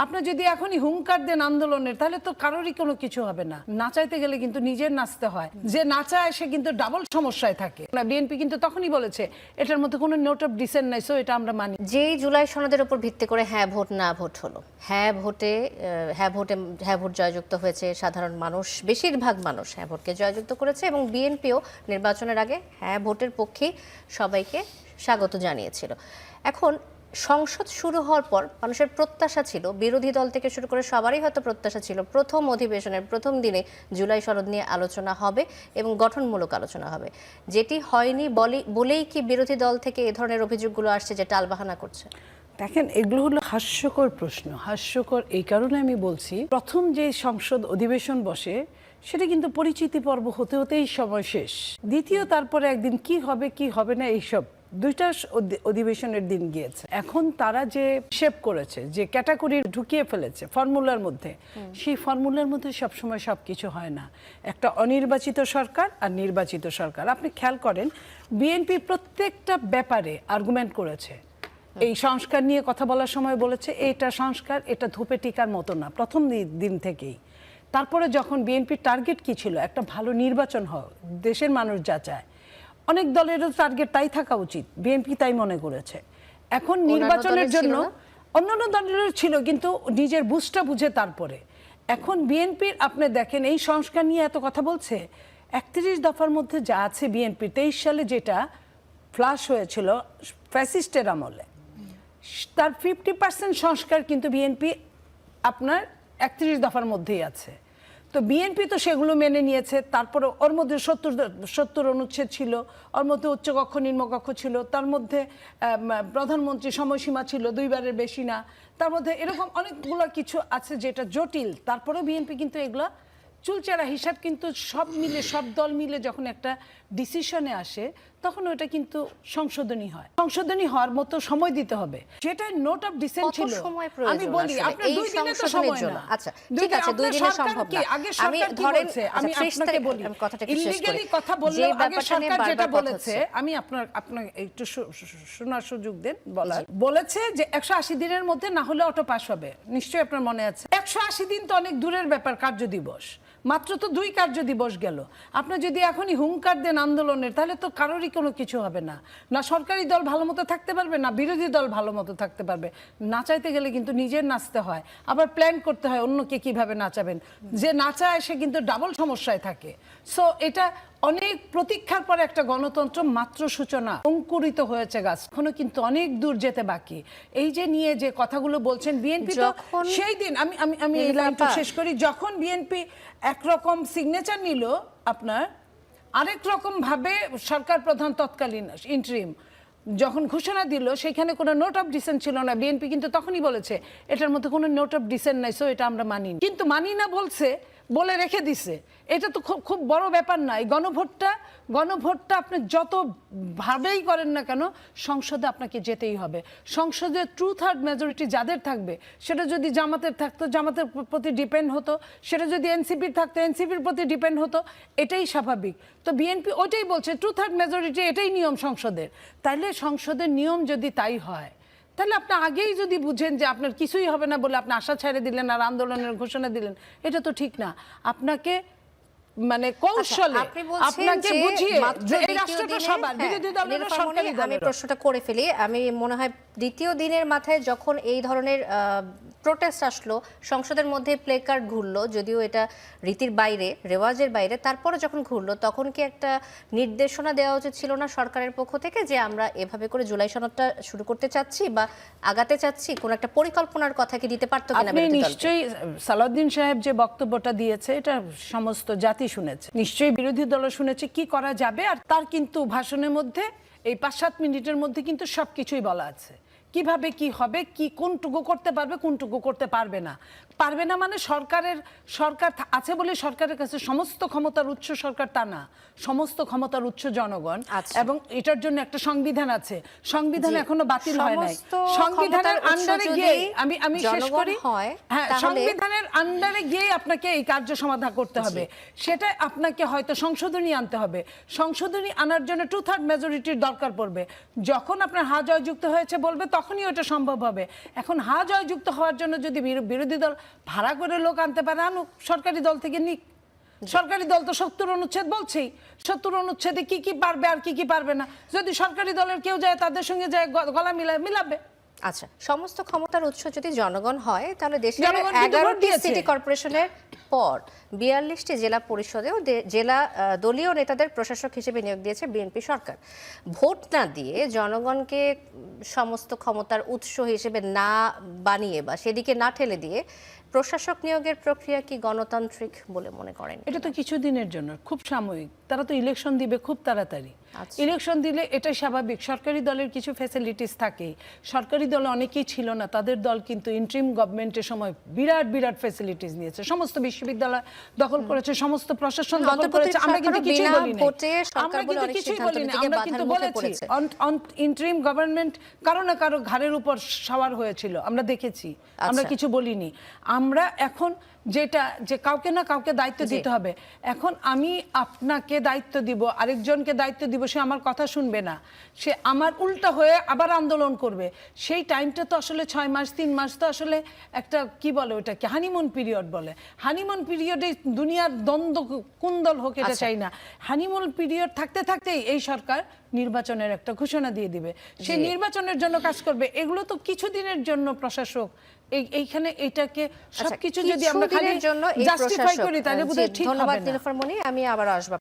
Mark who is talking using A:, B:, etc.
A: আপনি যদি এখনই হুঙ্কার দেন আন্দোলনের তাহলে তো কারোরই কোনো কিছু হবে না। নাচাইতে গেলে কিন্তু নিজের নাচতে হয়, যে নাচায় সে কিন্তু ডাবল সমস্যায় থাকে। বিএনপি কিন্তু তখনই বলেছে এটার মধ্যে কোনো নোট অফ ডিসেন্ট নাই, সো এটা আমরা মানি।
B: যেই জুলাই সনদের উপর ভিত্তি করে হ্যাঁ ভোট না ভোট হলো, হ্যাঁ ভোট জয়যুক্ত হয়েছে, সাধারণ মানুষ বেশিরভাগ মানুষ হ্যাঁ ভোটকে জয়যুক্ত করেছে এবং বিএনপিও নির্বাচনের আগে হ্যাঁ ভোটের পক্ষেই সবাইকে স্বাগত জানিয়েছিল। এখন সংসদ শুরু হওয়ার পর মানুষের প্রত্যাশা ছিল, বিরোধী দল থেকে শুরু করে সবারই হয়তো প্রত্যাশা ছিল, প্রথম অধিবেশনের প্রথম দিনে জুলাই সনদ নিয়ে আলোচনা হবে এবং গঠনমূলক আলোচনা হবে। যেটি হয়নি বলেই কি বিরোধী দল থেকে এ ধরনের অভিযোগগুলো আসছে যে টালবাহানা করছে?
A: দেখেন, এগুলো হলো হাস্যকর প্রশ্ন। হাস্যকর এই কারণে আমি বলছি, প্রথম যে সংসদ অধিবেশন বসে সেটা কিন্তু পরিচিতি পর্ব হতে হতেই সময় শেষ। দ্বিতীয় তারপরে একদিন কি হবে কি হবে না এইসব দুইটা অধিবেশনের দিন গিয়েছে। এখন তারা যে শেপ করেছে, যে ক্যাটাগরি ঢুকিয়ে ফেলেছে ফর্মুলার মধ্যে, সেই ফর্মুলার মধ্যে সবসময় সবকিছু হয় না। একটা অনির্বাচিত সরকার আর নির্বাচিত সরকার, আপনি খেয়াল করেন বিএনপি প্রত্যেকটা ব্যাপারে আর্গুমেন্ট করেছে। এই সংস্কার নিয়ে কথা বলার সময় বলেছে এটা সংস্কার, এটা ধূপে টিকার মতো না, প্রথম দিন থেকেই। তারপরে যখন বিএনপির টার্গেট কি ছিল, একটা ভালো নির্বাচন হয়, দেশের মানুষ যা চায়, অনেক দলেরও টার্গেট তাই থাকা উচিত, বিএনপি তাই মনে করেছে। এখন নির্বাচনের জন্য অন্যান্য দলেরও ছিল, কিন্তু নিজের বুঝটা বুঝে তারপরে। এখন বিএনপির আপনি দেখেন এই সংস্কার নিয়ে এত কথা বলছে, 31 দফার মধ্যে যা আছে বিএনপি 23 সালে যেটা ফ্লাশ হয়েছিল ফ্যাসিস্টের আমলে, তার 50% সংস্কার কিন্তু বিএনপি আপনার 31 দফার মধ্যেই আছে। তো বিএনপি তো সেগুলো মেনে নিয়েছে। তারপরে ওর মধ্যে 70 অনুচ্ছেদ ছিল, ওর মধ্যে উচ্চকক্ষ নিম্নকক্ষ ছিল, তার মধ্যে প্রধানমন্ত্রী সময়সীমা ছিল 2 বারের বেশি না, তার মধ্যে এরকম অনেকগুলো কিছু আছে যেটা জটিল। তারপরেও বিএনপি কিন্তু এগুলো চুলচেরা হিসাব কিন্তু সব মিলে, সব দল মিলে যখন একটা ডিসিশনে আসে তখন ওটা কিন্তু সংশোধনী হয়। সংশোধনী হওয়ার মতো সময় দিতে হবে। যেটা নোট অফ ডিসেন্ট ছিল, আমি বলি আপনার 2 দিনের তো সময় না।
B: আচ্ছা ঠিক আছে, 2 দিনে সম্ভব না।
A: আমি ধরেন আমি আপনাকে বলি, ইলিগালি কথা বললে আগে সরকার যেটা বলেছে, আমি আপনার একটু শোনার সুযোগ দেন বলার। বলেছে যে 180 দিনের মধ্যে না হলে অটো পাস হবে। নিশ্চয়ই আপনার মনে আছে। 180 দিন তো অনেক দূরের ব্যাপার, কার্য দিবস মাত্র তো 2 কার্য দিবস গেল। আপনি যদি এখনই হুঙ্কার দেন আন্দোলনের তাহলে তো কারোরই কোনো কিছু হবে না। না সরকারি দল ভালো মতো থাকতে পারবে, না বিরোধী দল ভালো মতো থাকতে পারবে। নাচাইতে গেলে কিন্তু নিজের নাচতে হয়, আবার প্ল্যান করতে হয় অন্যকে কিভাবে নাচাবেন। যে নাচায় সে কিন্তু ডাবল সমস্যায় থাকে। সো এটা অনেক প্রতীক্ষার পর একটা গণতন্ত্র মাত্র সূচনা, অঙ্কুরিত হয়েছে গাছ, এখনো কিন্তু অনেক দূর যেতে বাকি। এই যে নিয়ে যে কথাগুলো বলছেন বিএনপি, তো সেই দিন আমি এই লাইনটা শেষ করি, যখন বিএনপি একরকম সিগনেচার নিল, আপনার আরেক রকম ভাবে সরকার প্রধান তৎকালীন ইন্টারিম যখন ঘোষণা দিল, সেখানে কোনো নোট অফ ডিসেন্ট ছিল না। বিএনপি কিন্তু তখনই বলেছে এটার মধ্যে কোনো নোট অফ ডিসেন্ট নাই, সো এটা আমরা মানি। কিন্তু মানি না বলছে, বলে রেখে দিছে। এটা তো খুব বড় ব্যাপার না। এই গণভোটটা আপনি যত ভাবেই করেন না কেন, সংসদে আপনাকে যেতেই হবে। সংসদে 2/3 মেজরিটি যাদের থাকবে, সেটা যদি জামাতের থাকতো জামাতের প্রতি ডিপেন্ড হতো, সেটা যদি এনসিপির থাকতো এনসিপির প্রতি ডিপেন্ড হতো, এটাই স্বাভাবিক। তো বিএনপি ওইটাই বলছে 2/3 মেজরিটি, এটাই নিয়ম সংসদের। তাইলে সংসদের নিয়ম যদি তাই হয়, তাহলে আপনি আগেই যদি বুঝেন যে আপনার কিছুই হবে না বলে আপনি আশা ছেড়ে দিলেন আর আন্দোলনের ঘোষণা দিলেন, এটা তো ঠিক না। আপনাকে মানে কৌশলে আপনাকে বুঝিয়ে এই রাষ্ট্রটা সবার, বিরোধী দলের সরকারি দলের।
B: আমি প্রশ্নটা করে ফেলি। আমি মনে হয় দ্বিতীয় দিনের মাথায় যখন এই ধরনের প্রোটেস্ট আসলো, সংসদের মধ্যে প্লে কার্ড ঘুরলো, যদিও এটা রীতির বাইরে, রেওয়াজের বাইরে, তারপরে যখন ঘুরলো তখন কি একটা নির্দেশনা দেওয়া উচিত ছিল না সরকারের পক্ষ থেকে, যে আমরা এভাবে করে জুলাই সনদটা শুরু করতে চাচ্ছি বা আগাতে চাচ্ছি, কোন একটা পরিকল্পনার কথা কি দিতে পারতো কিনা?
A: আপনি নিশ্চয়ই সালাউদ্দিন সাহেব যে বক্তব্যটা দিয়েছে এটা সমস্ত জাতি শুনেছে, নিশ্চয়ই বিরোধী দল শুনেছে কি করা যাবে। আর তার কিন্তু ভাষণের মধ্যে এই 5-7 মিনিটের মধ্যে কিন্তু সবকিছুই বলা আছে, কিভাবে কি হবে, কি কোনটুকু করতে পারবে কোনটুকু করতে পারবে না। মানে সরকার আছে বলে সরকারের কাছে সমস্ত ক্ষমতার উৎস সরকার তা না, সমস্ত ক্ষমতার উৎস জনগণ। এবং এটার জন্য একটা সংবিধান আছে, সংবিধান এখনো বাতিল হয় নাই। সংবিধানের আন্ডারে গিয়ে আমি শেষ করি, হ্যাঁ, সংবিধানের আন্ডারে গিয়ে আপনাকে এই কার্য সমাধান করতে হবে। সেটা আপনাকে হয়তো সংশোধনী আনতে হবে। সংশোধনী আনার জন্য 2/3 মেজরিটির দরকার পড়বে। যখন আপনার হা জয়যুক্ত হয়েছে বলবে তখন তখনই ওটা সম্ভব হবে। এখন জয়যুক্ত হওয়ার জন্য যদি বিরোধী দল ভাড়া করে লোক আনতে পারে, আনুক, সরকারি দল থেকে নিক। সরকারি দল তো 70 অনুচ্ছেদ বলছেই, 70 অনুচ্ছেদে কি কি পারবে আর কি কি পারবে না, যদি সরকারি দলের কেউ যায় তাদের সঙ্গে যায় গলা মিলাবে।
B: আচ্ছা, সমস্ত ক্ষমতার উৎস যদি জনগণ হয়, তাহলে দেশের
A: জনগণ কিন্তু ভোট
B: 11টি
A: দিয়েছে।
B: সিটি কর্পোরেশনের পর 42টি জেলা পরিষদেও জেলা দলীয় নেতাদের প্রশাসক হিসেবে নিয়োগ দিয়েছে বিএনপি সরকার। ভোট না দিয়ে জনগণকে সমস্ত ক্ষমতার উৎস হিসেবে না বানিয়ে বা সেদিকে না ঠেলে দিয়ে প্রশাসক নিয়োগের প্রক্রিয়া কি গণতান্ত্রিক বলে মনে করেন?
A: এটা তো কিছুদিনের জন্য, খুব সাময়িক। তারা তো ইলেকশন দিবে খুব তাড়াতাড়ি। ইলেকশন দিলে এটাই স্বাভাবিক। সরকারি দলের কিছু ফ্যাসিলিটিস থাকে। সরকারি দলে অনেকেই ছিল না, তাদের দল কিন্তু ইন্টারিম গভর্নমেন্টের সময় বিরাট বিরাট ফ্যাসিলিটিস নিয়েছে। সমস্ত বিশ্ববিদ্যালয় দখল করেছে, সমস্ত প্রশাসন দখল করেছে। আমরা কিন্তু কিছুই বলি না, আমরা কিন্তু কিছুই বলি না। আমরা কিন্তু বলেছি ইন্টারিম গভর্নমেন্ট কারো না কারো ঘাড়ের উপর সওয়ার হয়েছিল, আমরা দেখেছি, আমরা কিছু বলিনি। আমরা এখন যেটা যে কাউকে না কাউকে দায়িত্ব দিতে হবে। এখন আমি আপনাকে দায়িত্ব দিব, আরেকজনকে দায়িত্ব দিব, সে আমার কথা শুনবে না, সে আমার উল্টা হয়ে আবার আন্দোলন করবে। সেই টাইমটা তো আসলে 6 মাস 3 মাস তো আসলে একটা কি বলে ওটাকে হানিমুন পিরিয়ড বলে। হানিমুন পিরিয়ডে দুনিয়ার দ্বন্দ্ব কুন্দল হোক এটা চাই না। হানিমুন পিরিয়ড থাকতে থাকতেই এই সরকার নির্বাচনের একটা ঘোষণা দিয়ে দিবে, সেই নির্বাচনের জন্য কাজ করবে। এগুলো তো কিছুদিনের জন্য প্রশাসক এইখানে এটাকে সবকিছু যদি আমরা খালি জাস্টিফাই করি তাহলে বোধহয় ঠিক হবে না।
B: ধন্যবাদ নীলুফার মনি, আমি আবার আসবো।